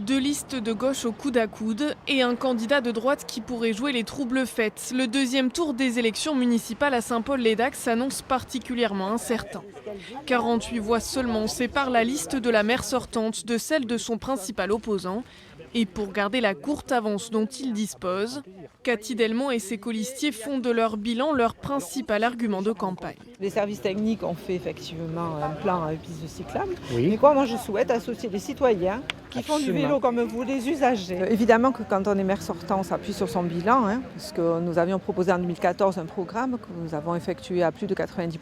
Deux listes de gauche au coude à coude et un candidat de droite qui pourrait jouer les troubles fêtes. Le deuxième tour des élections municipales à Saint-Paul-les-Dax s'annonce particulièrement incertain. 48 voix seulement séparent la liste de la maire sortante de celle de son principal opposant. Et pour garder la courte avance dont il dispose, Cathy Delmont et ses colistiers font de leur bilan leur principal argument de campagne. Les services techniques ont fait effectivement un plan à piste cyclable. Oui. Mais moi je souhaite associer les citoyens qui font du vélo comme vous, les usagers. Évidemment que quand on est maire sortant, on s'appuie sur son bilan, parce que nous avions proposé en 2014 un programme que nous avons effectué à plus de 90%.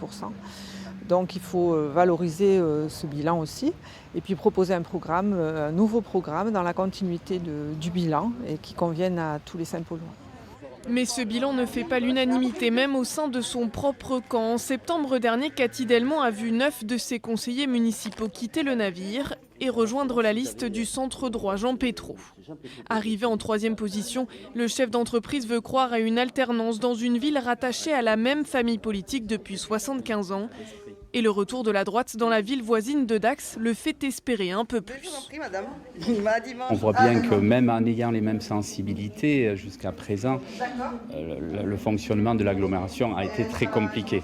Donc il faut valoriser ce bilan aussi et puis proposer un nouveau programme dans la continuité du bilan et qui convienne à tous les Saint-Paulois. Mais ce bilan ne fait pas l'unanimité, même au sein de son propre camp. En septembre dernier, Cathy Delmont a vu 9 de ses conseillers municipaux quitter le navire et rejoindre la liste du centre droit Jean Pétraud. Arrivé en 3e position, le chef d'entreprise veut croire à une alternance dans une ville rattachée à la même famille politique depuis 75 ans. Et le retour de la droite dans la ville voisine de Dax le fait espérer un peu plus. On voit bien que même en ayant les mêmes sensibilités jusqu'à présent, le fonctionnement de l'agglomération a été très compliqué.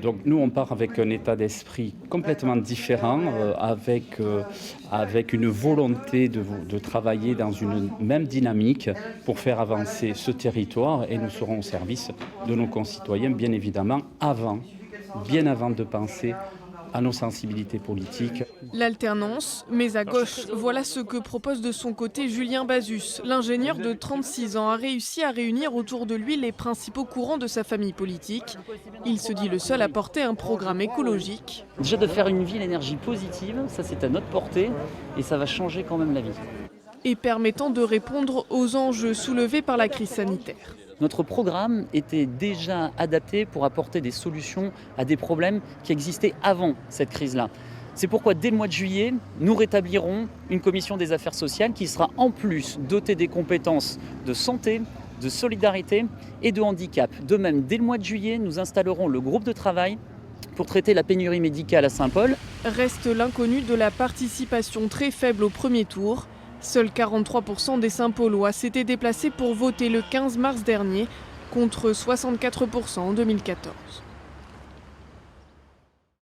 Donc nous, on part avec un état d'esprit complètement différent, avec une volonté de travailler dans une même dynamique pour faire avancer ce territoire et nous serons au service de nos concitoyens, bien évidemment, bien avant de penser à nos sensibilités politiques. L'alternance, mais à gauche, voilà ce que propose de son côté Julien Bazus. L'ingénieur de 36 ans a réussi à réunir autour de lui les principaux courants de sa famille politique. Il se dit le seul à porter un programme écologique. Déjà de faire une ville énergie positive, ça c'est à notre portée et ça va changer quand même la vie. Et permettant de répondre aux enjeux soulevés par la crise sanitaire. Notre programme était déjà adapté pour apporter des solutions à des problèmes qui existaient avant cette crise-là. C'est pourquoi dès le mois de juillet, nous rétablirons une commission des affaires sociales qui sera en plus dotée des compétences de santé, de solidarité et de handicap. De même, dès le mois de juillet, nous installerons le groupe de travail pour traiter la pénurie médicale à Saint-Paul. Reste l'inconnu de la participation très faible au premier tour. Seuls 43% des Saint-Paulois s'étaient déplacés pour voter le 15 mars dernier, contre 64% en 2014.